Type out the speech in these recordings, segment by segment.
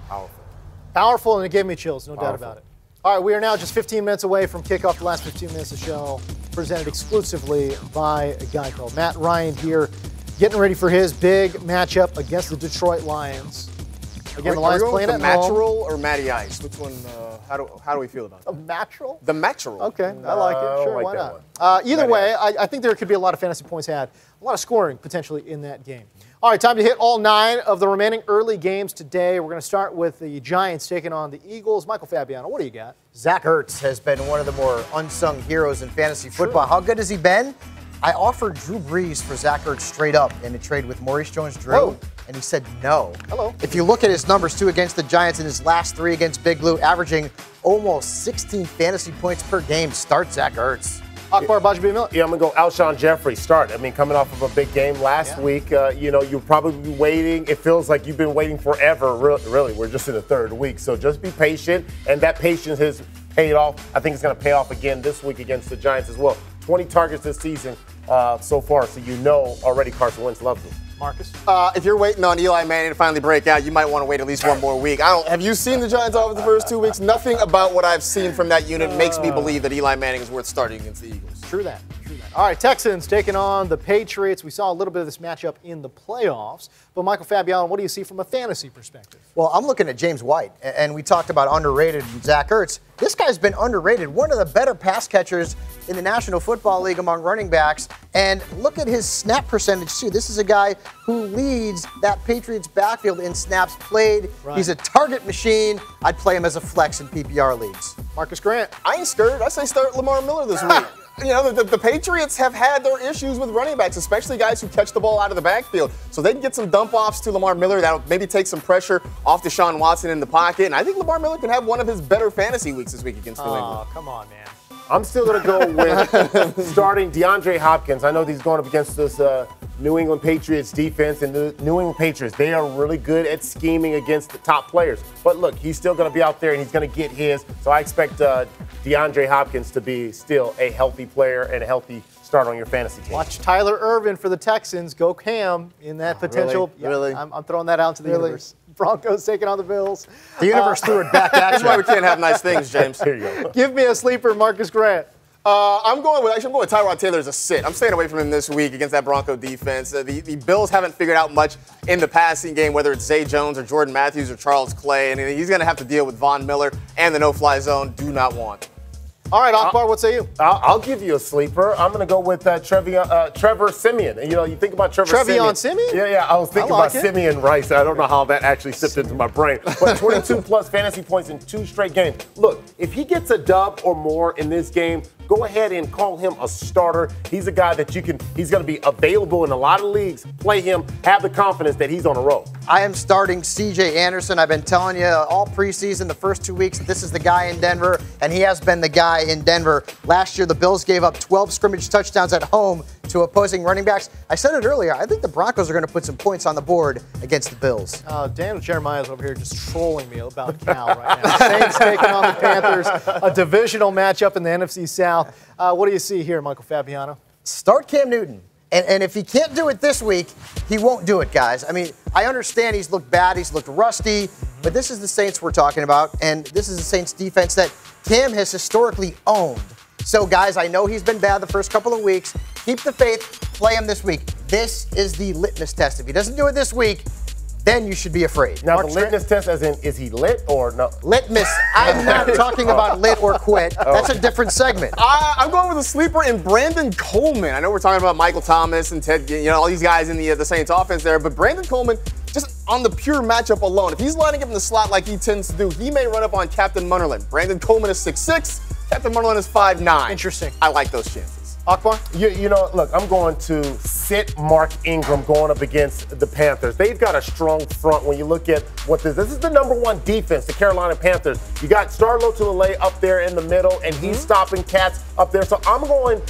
Powerful. Powerful, and it gave me chills, no doubt about it. All right, we are now just 15 minutes away from kickoff. The last 15 minutes of the show presented exclusively by GEICO. Matt Ryan here, getting ready for his big matchup against the Detroit Lions. Again, the Lions playing at home. The Matchural or Matty Ice? Which one? How do we feel about that? The Matchural? The Matchural. Okay, I like it. Sure, why not? Either way, I think there could be a lot of fantasy points had, a lot of scoring potentially in that game. All right, time to hit all 9 of the remaining early games today. We're going to start with the Giants taking on the Eagles. Michael Fabiano, what do you got? Zach Ertz has been one of the more unsung heroes in fantasy football. How good has he been? I offered Drew Brees for Zach Ertz straight up in a trade with Maurice Jones-Drew, and he said no. Hello. If you look at his numbers, too, against the Giants in his last 3 against Big Blue, averaging almost 16 fantasy points per game, start Zach Ertz. Akbar Bajbi-Miller. Yeah, I'm going to go Alshon Jeffrey, start. I mean, coming off of a big game last week, you're probably waiting. It feels like you've been waiting forever, really. We're just in the 3rd week. So just be patient, and that patience has paid off. I think it's going to pay off again this week against the Giants as well. 20 targets this season so far, so you know already Carson Wentz loves him. Marcus? If you're waiting on Eli Manning to finally break out, you might want to wait at least one more week. Have you seen the Giants over the first 2 weeks? Nothing about what I've seen from that unit makes me believe that Eli Manning is worth starting against the Eagles. True that. All right, Texans taking on the Patriots. We saw a little bit of this matchup in the playoffs. But Michael Fabiano, what do you see from a fantasy perspective? Well, I'm looking at James White, and we talked about underrated Zach Ertz. This guy's been underrated, one of the better pass catchers in the National Football League among running backs. And look at his snap percentage, too. This is a guy who leads that Patriots backfield in snaps played. Right. He's a target machine. I'd play him as a flex in PPR leagues. Marcus Grant. I ain't scared. I say start Lamar Miller this week. You know, the Patriots have had their issues with running backs, especially guys who catch the ball out of the backfield. So they can get some dump offs to Lamar Miller that'll maybe take some pressure off Deshaun Watson in the pocket. And I think Lamar Miller can have one of his better fantasy weeks this week against New England. Oh, come on, man. I'm still going to go with starting DeAndre Hopkins. I know he's going up against this New England Patriots defense, and the New England Patriots, they are really good at scheming against the top players. But look, he's still going to be out there, and he's going to get his. So I expect DeAndre Hopkins to be still a healthy player and a healthy start on your fantasy team. Watch Tyler Ervin for the Texans go ham in that potential. Really? Yeah, I'm throwing that out to the universe. Broncos taking on the Bills. The universe threw it back at you. That's why we can't have nice things, James. Here you go. Give me a sleeper, Marcus Grant. I'm going with Tyrod Taylor as a sit. I'm staying away from him this week against that Bronco defense. The Bills haven't figured out much in the passing game, whether it's Zay Jones or Jordan Matthews or Charles Clay, and he's going to have to deal with Von Miller and the no-fly zone. Do not want. All right, Akbar, what say you? I'll give you a sleeper. I'm going to go with Trevor Siemian. You know, you think about Trevion Siemian? Yeah, I was thinking about Simeon Rice. I don't know how that actually slipped into my brain. But 22-plus fantasy points in 2 straight games. Look, if he gets a dub or more in this game, go ahead and call him a starter. He's a guy that he's going to be available in a lot of leagues. Play him, have the confidence that he's on a roll. I am starting C.J. Anderson. I've been telling you all preseason, the first 2 weeks, this is the guy in Denver, and he has been the guy in Denver. Last year, the Bills gave up 12 scrimmage touchdowns at home to opposing running backs. I said it earlier, I think the Broncos are going to put some points on the board against the Bills. Daniel Jeremiah's over here just trolling me about Cal right now. Saints taking on the Panthers, a divisional matchup in the NFC South. What do you see here, Michael Fabiano? Start Cam Newton. And if he can't do it this week, he won't do it, guys. I mean, I understand he's looked bad, he's looked rusty, but this is the Saints we're talking about, and this is the Saints defense that Cam has historically owned. So, guys, I know he's been bad the first couple of weeks. Keep the faith, play him this week. This is the litmus test. If he doesn't do it this week, then you should be afraid. Now, the litmus test as in, is he lit or no? Litmus. I'm not talking about lit or quit. That's a different segment. I'm going with a sleeper in Brandon Coleman. I know we're talking about Michael Thomas and Ted, all these guys in the Saints offense there, but Brandon Coleman, just on the pure matchup alone, if he's lining up in the slot like he tends to do, he may run up on Captain Munnerlyn. Brandon Coleman is 6'6", Captain Munnerlyn is 5'9". Interesting. I like those chances. Akbar? You know, look, I'm going to sit Mark Ingram going up against the Panthers. They've got a strong front when you look at what this is the number 1 defense, the Carolina Panthers. You got Starlo Tulele up there in the middle, and he's stopping cats up there. So I'm going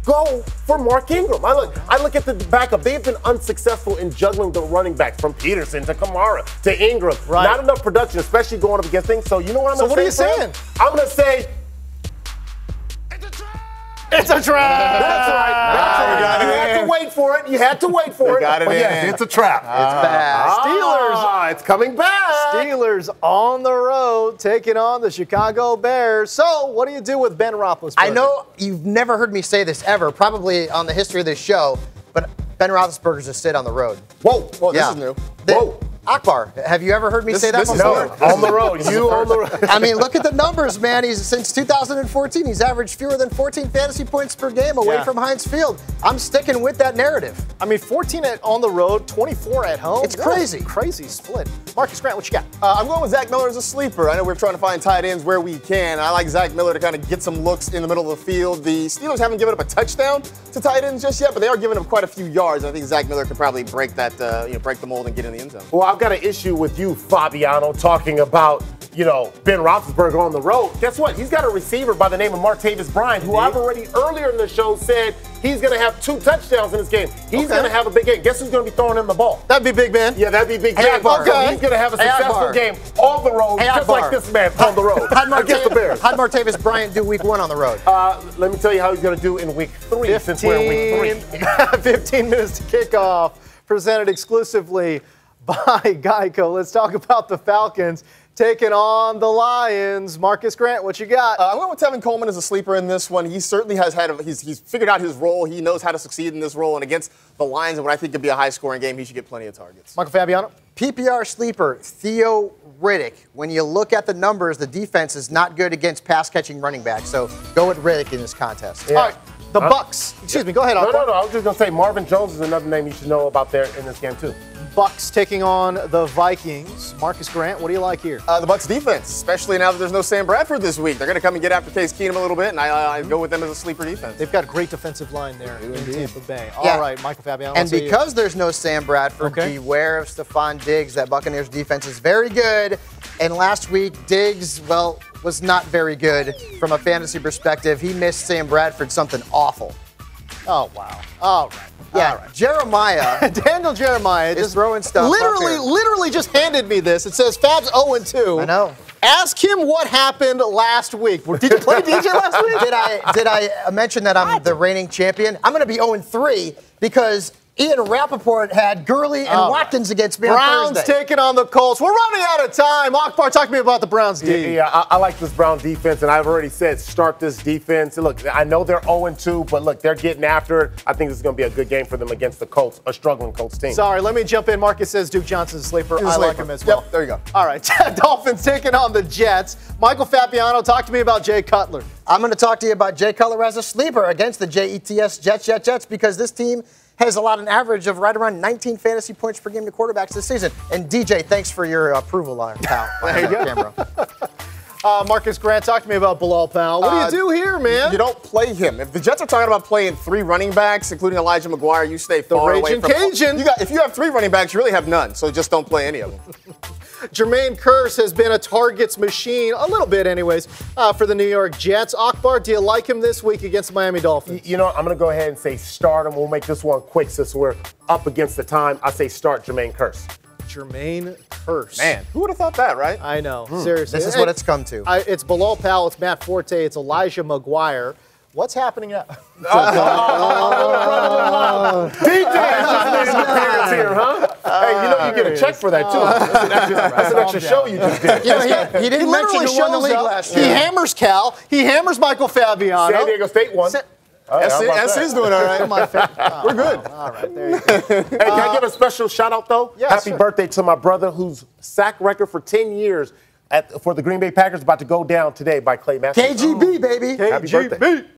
go for Mark Ingram. I look at the backup. They've been unsuccessful in juggling the running backs from Peterson to Kamara to Ingram. Right. Not enough production, especially going up against things. So you know what I'm going to say? So what are you saying? I'm going to say it's a trap. That's right. You had to wait for it. You had to wait for it. Got it but yes, it's a trap. It's bad. Steelers. It's coming back. Steelers on the road taking on the Chicago Bears. So, what do you do with Ben Roethlisberger? I know you've never heard me say this ever, probably on the history of this show, but Ben Roethlisberger's a sit on the road. Whoa, this is new. Whoa. Akbar, have you ever heard me say that before? No, on the road. You on the road. I mean, look at the numbers, man. Since 2014, he's averaged fewer than 14 fantasy points per game away from Heinz Field. I'm sticking with that narrative. I mean, 14 on the road, 24 at home. It's crazy. Crazy split. Marcus Grant, what you got? I'm going with Zach Miller as a sleeper. I know we're trying to find tight ends where we can. I like Zach Miller to kind of get some looks in the middle of the field. The Steelers haven't given up a touchdown to tight ends just yet, but they are giving up quite a few yards. I think Zach Miller could probably break that, break the mold and get in the end zone. Well, I've got an issue with you, Fabiano, talking about, Ben Roethlisberger on the road. Guess what? He's got a receiver by the name of Martavis Bryant, who I've already earlier in the show said he's going to have 2 touchdowns in this game. He's going to have a big game. Guess who's going to be throwing him the ball? That'd be Big Ben. Yeah, that'd be Big Ben. Akbar. So he's going to have a successful game on the road, just like this man on the road against the Bears. How'd Martavis Bryant do week 1 on the road? Let me tell you how he's going to do in week 3, since we're in week 3. 15 minutes to kick off, presented exclusively by GEICO. Let's talk about the Falcons taking on the Lions. Marcus Grant, what you got? I went with Tevin Coleman as a sleeper in this one. He certainly has he's figured out his role. He knows how to succeed in this role. And against the Lions, and what I think could be a high-scoring game, he should get plenty of targets. Michael Fabiano? PPR sleeper, Theo Riddick. When you look at the numbers, the defense is not good against pass-catching running backs. So go with Riddick in this contest. Yeah. All right, the Bucks. Excuse me, go ahead. No. I was just going to say Marvin Jones is another name you should know about there in this game, too. Bucks taking on the Vikings. Marcus Grant, what do you like here? The Bucks defense, especially now that there's no Sam Bradford this week. They're going to come and get after Case Keenum a little bit, and I go with them as a sleeper defense. They've got a great defensive line there in Tampa Bay. Yeah. All right, Michael Fabiano. And because there's no Sam Bradford, beware of Stephon Diggs. That Buccaneers defense is very good. And last week, Diggs, was not very good from a fantasy perspective. He missed Sam Bradford something awful. Oh, wow. All right. Yeah, all right. Jeremiah. Daniel Jeremiah is throwing stuff. Literally just handed me this. It says Fab's 0-2. I know. Ask him what happened last week. Did you play DJ last week? Did I mention that I'm the reigning champion? I'm going to be 0-3 because Ian Rappaport had Gurley and Watkins against me Browns on Thursday. taking on the Colts. We're running out of time. Akbar, talk to me about the Browns D. Yeah, I like this Brown defense, and I've already said start this defense. Look, I know they're 0-2, but look, they're getting after it. I think this is going to be a good game for them against the Colts, a struggling Colts team. Sorry, let me jump in. Marcus says Duke Johnson's a sleeper. I like him as well. Yep, there you go. All right, Dolphins taking on the Jets. Michael Fabiano, talk to me about Jay Cutler. I'm going to talk to you about Jay Cutler as a sleeper against the Jets Jets, because this team has allowed an average of right around 19 fantasy points per game to quarterbacks this season. And DJ, thanks for your approval on pal. There you go. Camera. Marcus Grant, talk to me about Bilal Powell. What do you do here, man? You don't play him. If the Jets are talking about playing 3 running backs, including Elijah McGuire, you stay far away from Cajun. If you have 3 running backs, you really have none. So just don't play any of them. Jermaine Kearse has been a targets machine, a little bit anyways, for the New York Jets. Akbar, do you like him this week against the Miami Dolphins? You know, I'm going to go ahead and say start him. We'll make this one quick since we're up against the time. I say start Jermaine Kearse. Jermaine Kearse. Man, who would have thought that, right? I know, seriously. This is what it's come to. It's Bilal Powell, it's Matt Forte, it's Elijah McGuire. What's happening now? DJ just made an appearance here, huh? Hey, you know you get a check for that, too. That's an extra show you just did. You know, he didn't mention who won the league last year. He hammers Cal. He hammers Michael Fabiano. San Diego State won. SC's doing all right. We're good. All right, there you go. Hey, can I give a special shout out, though? Yes, Happy birthday to my brother, whose sack record for 10 years for the Green Bay Packers about to go down today by Clay Matthews. KGB, baby. Happy birthday.